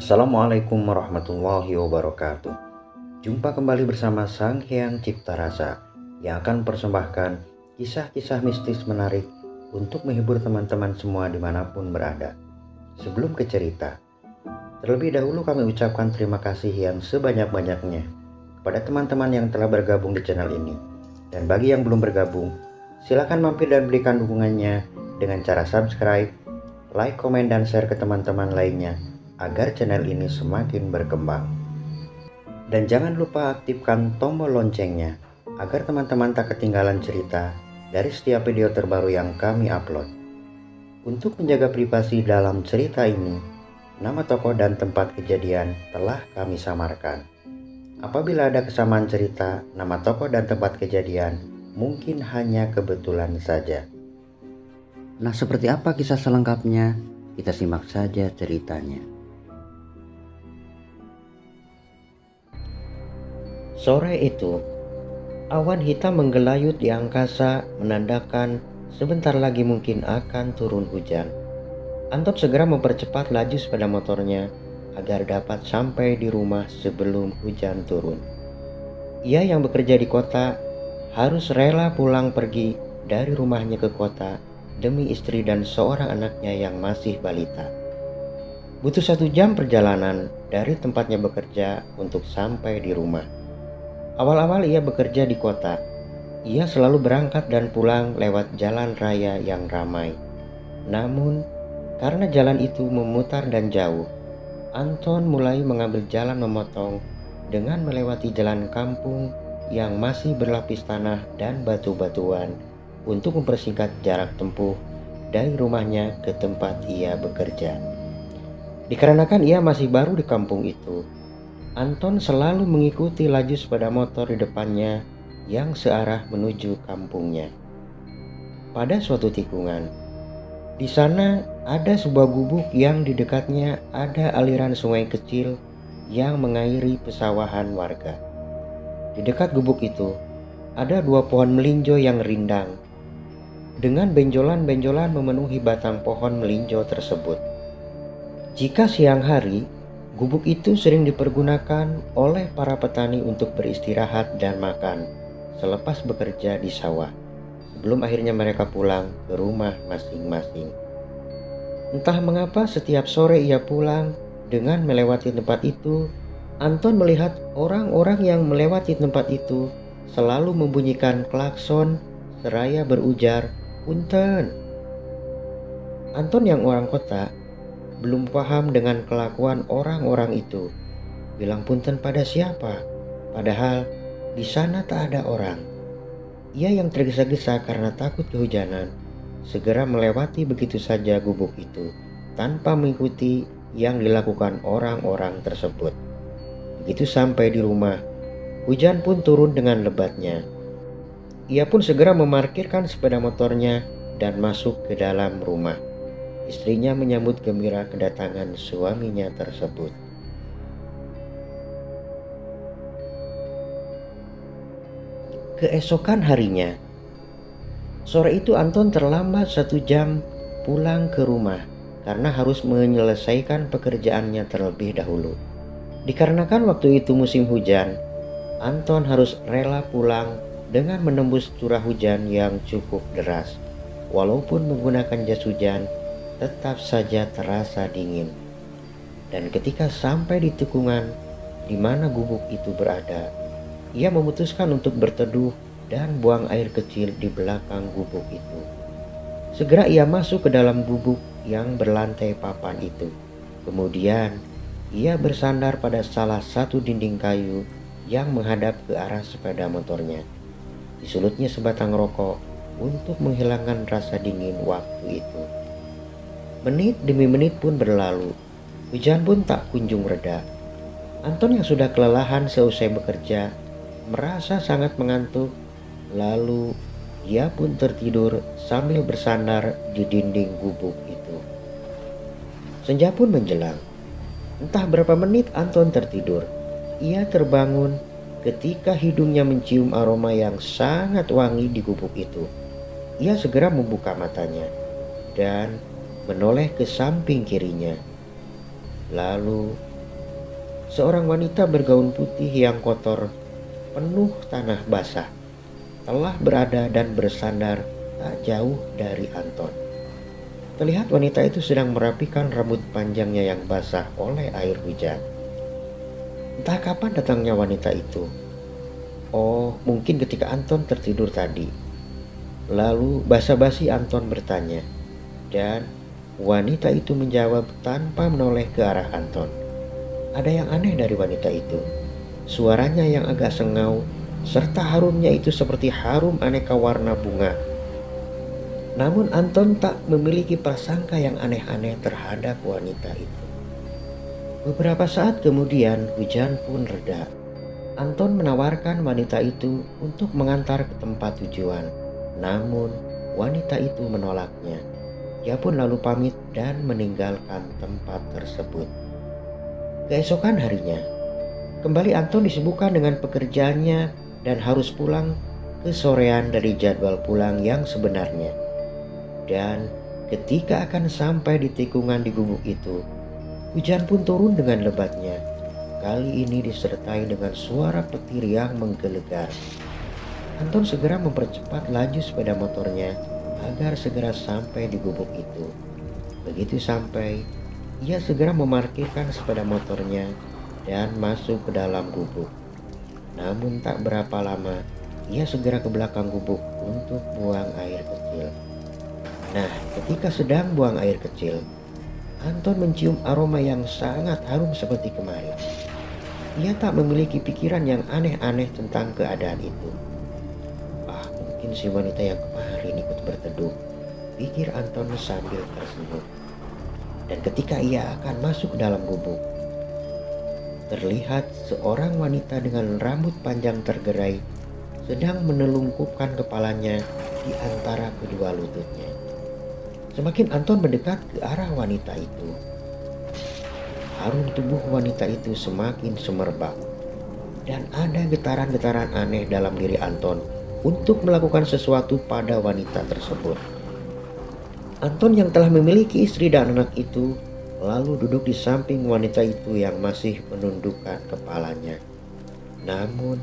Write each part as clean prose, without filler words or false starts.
Assalamualaikum warahmatullahi wabarakatuh. Jumpa kembali bersama Sang Hyang Cipta Rasa yang akan persembahkan kisah-kisah mistis menarik untuk menghibur teman-teman semua dimanapun berada. Sebelum ke cerita, terlebih dahulu kami ucapkan terima kasih yang sebanyak-banyaknya kepada teman-teman yang telah bergabung di channel ini. Dan bagi yang belum bergabung, silakan mampir dan berikan dukungannya dengan cara subscribe, like, komen, dan share ke teman-teman lainnya agar channel ini semakin berkembang. Dan jangan lupa aktifkan tombol loncengnya agar teman-teman tak ketinggalan cerita dari setiap video terbaru yang kami upload. Untuk menjaga privasi dalam cerita ini, nama tokoh dan tempat kejadian telah kami samarkan. Apabila ada kesamaan cerita, nama tokoh dan tempat kejadian mungkin hanya kebetulan saja. Nah, seperti apa kisah selengkapnya? Kita simak saja ceritanya. Sore itu, awan hitam menggelayut di angkasa menandakan sebentar lagi mungkin akan turun hujan. Anton segera mempercepat laju sepeda motornya agar dapat sampai di rumah sebelum hujan turun. Ia yang bekerja di kota harus rela pulang pergi dari rumahnya ke kota demi istri dan seorang anaknya yang masih balita. Butuh 1 jam perjalanan dari tempatnya bekerja untuk sampai di rumah. Awal-awal ia bekerja di kota. Ia selalu berangkat dan pulang lewat jalan raya yang ramai. Namun, karena jalan itu memutar dan jauh, Anton mulai mengambil jalan memotong dengan melewati jalan kampung yang masih berlapis tanah dan batu-batuan untuk mempersingkat jarak tempuh dari rumahnya ke tempat ia bekerja. Dikarenakan ia masih baru di kampung itu, Anton selalu mengikuti laju sepeda motor di depannya yang searah menuju kampungnya. Pada suatu tikungan, di sana ada sebuah gubuk yang di dekatnya ada aliran sungai kecil yang mengairi pesawahan warga. Di dekat gubuk itu ada 2 pohon melinjo yang rindang, dengan benjolan-benjolan memenuhi batang pohon melinjo tersebut. Jika siang hari, gubuk itu sering dipergunakan oleh para petani untuk beristirahat dan makan selepas bekerja di sawah, sebelum akhirnya mereka pulang ke rumah masing-masing. Entah mengapa setiap sore ia pulang dengan melewati tempat itu, Anton melihat orang-orang yang melewati tempat itu selalu membunyikan klakson seraya berujar, "Punten." Anton yang orang kota belum paham dengan kelakuan orang-orang itu. Bilang punten pada siapa? Padahal di sana tak ada orang. Ia yang tergesa-gesa karena takut kehujanan, segera melewati begitu saja gubuk itu tanpa mengikuti yang dilakukan orang-orang tersebut. Begitu sampai di rumah, hujan pun turun dengan lebatnya. Ia pun segera memarkirkan sepeda motornya dan masuk ke dalam rumah. Istrinya menyambut gembira kedatangan suaminya tersebut. Keesokan harinya, sore itu Anton terlambat 1 jam pulang ke rumah karena harus menyelesaikan pekerjaannya terlebih dahulu. Dikarenakan waktu itu musim hujan, Anton harus rela pulang dengan menembus curah hujan yang cukup deras. Walaupun menggunakan jas hujan, tetap saja terasa dingin. Dan ketika sampai di tikungan di mana gubuk itu berada, ia memutuskan untuk berteduh dan buang air kecil di belakang gubuk itu. Segera ia masuk ke dalam gubuk yang berlantai papan itu. Kemudian ia bersandar pada salah satu dinding kayu yang menghadap ke arah sepeda motornya. Disulutnya sebatang rokok untuk menghilangkan rasa dingin waktu itu. Menit demi menit pun berlalu. Hujan pun tak kunjung reda. Anton yang sudah kelelahan seusai bekerja merasa sangat mengantuk. Lalu ia pun tertidur sambil bersandar di dinding gubuk itu. Senja pun menjelang. Entah berapa menit Anton tertidur. Ia terbangun ketika hidungnya mencium aroma yang sangat wangi di gubuk itu. Ia segera membuka matanya dan menoleh ke samping kirinya. Lalu seorang wanita bergaun putih yang kotor, penuh tanah basah, telah berada dan bersandar tak jauh dari Anton. Terlihat wanita itu sedang merapikan rambut panjangnya yang basah oleh air hujan. Entah kapan datangnya wanita itu. Oh, mungkin ketika Anton tertidur tadi. Lalu basa-basi Anton bertanya, dan wanita itu menjawab tanpa menoleh ke arah Anton. Ada yang aneh dari wanita itu. Suaranya yang agak sengau, serta harumnya itu seperti harum aneka warna bunga. Namun Anton tak memiliki prasangka yang aneh-aneh terhadap wanita itu. Beberapa saat kemudian hujan pun reda. Anton menawarkan wanita itu untuk mengantar ke tempat tujuan. Namun wanita itu menolaknya. Ia pun lalu pamit dan meninggalkan tempat tersebut. Keesokan harinya, kembali Anton disibukkan dengan pekerjaannya dan harus pulang kesorean dari jadwal pulang yang sebenarnya. Dan ketika akan sampai di tikungan di gubuk itu, hujan pun turun dengan lebatnya. Kali ini disertai dengan suara petir yang menggelegar. Anton segera mempercepat laju sepeda motornya agar segera sampai di gubuk itu. Begitu sampai, ia segera memarkirkan sepeda motornya dan masuk ke dalam gubuk. Namun tak berapa lama, ia segera ke belakang gubuk untuk buang air kecil. Nah, ketika sedang buang air kecil, Anton mencium aroma yang sangat harum seperti kemarin. Ia tak memiliki pikiran yang aneh-aneh tentang keadaan itu. Mungkin si wanita yang kemarin ikut berteduh, pikir Anton sambil tersenyum. Dan ketika ia akan masuk ke dalam gubuk, terlihat seorang wanita dengan rambut panjang tergerai sedang menelungkupkan kepalanya di antara kedua lututnya. Semakin Anton mendekat ke arah wanita itu, harum tubuh wanita itu semakin semerbak. Dan ada getaran-getaran aneh dalam diri Anton untuk melakukan sesuatu pada wanita tersebut. Anton yang telah memiliki istri dan anak itu lalu duduk di samping wanita itu yang masih menundukkan kepalanya. Namun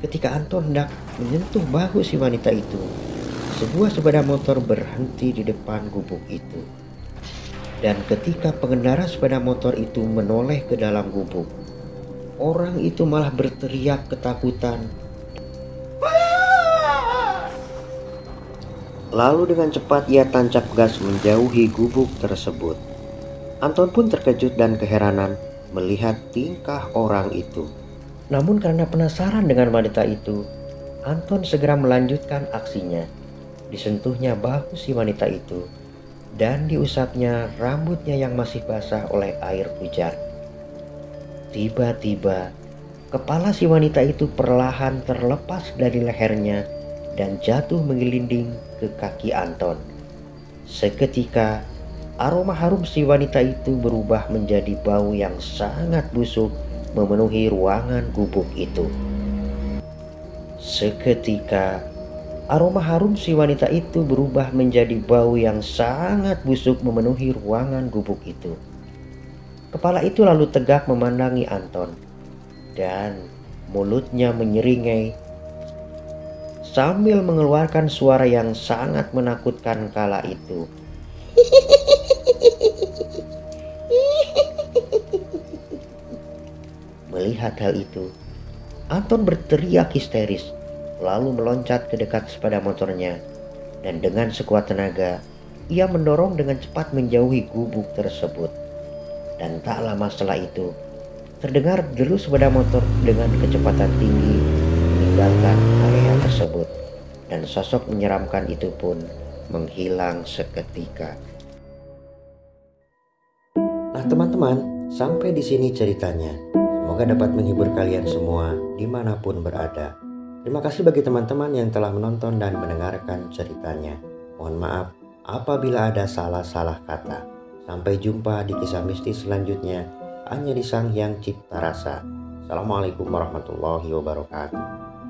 ketika Anton hendak menyentuh bahu si wanita itu, sebuah sepeda motor berhenti di depan gubuk itu. Dan ketika pengendara sepeda motor itu menoleh ke dalam gubuk, orang itu malah berteriak ketakutan. Lalu dengan cepat ia tancap gas menjauhi gubuk tersebut. Anton pun terkejut dan keheranan melihat tingkah orang itu. Namun karena penasaran dengan wanita itu, Anton segera melanjutkan aksinya. Disentuhnya bahu si wanita itu dan diusapnya rambutnya yang masih basah oleh air hujan. Tiba-tiba kepala si wanita itu perlahan terlepas dari lehernya dan jatuh menggelinding ke kaki Anton. Seketika aroma harum si wanita itu berubah menjadi bau yang sangat busuk memenuhi ruangan gubuk itu. Seketika aroma harum si wanita itu berubah menjadi bau yang sangat busuk memenuhi ruangan gubuk itu. Kepala itu lalu tegak memandangi Anton dan mulutnya menyeringai sambil mengeluarkan suara yang sangat menakutkan kala itu. Melihat hal itu, Anton berteriak histeris, lalu meloncat ke dekat sepeda motornya, dan dengan sekuat tenaga, ia mendorong dengan cepat menjauhi gubuk tersebut. Dan tak lama setelah itu, terdengar deru sepeda motor dengan kecepatan tinggi meninggalkan area tersebut, dan sosok menyeramkan itu pun menghilang seketika. Nah teman-teman, sampai di sini ceritanya. Semoga dapat menghibur kalian semua dimanapun berada. Terima kasih bagi teman-teman yang telah menonton dan mendengarkan ceritanya. Mohon maaf apabila ada salah-salah kata. Sampai jumpa di kisah mistis selanjutnya hanya di Sang Hyang Cipta Rasa. Assalamualaikum warahmatullahi wabarakatuh.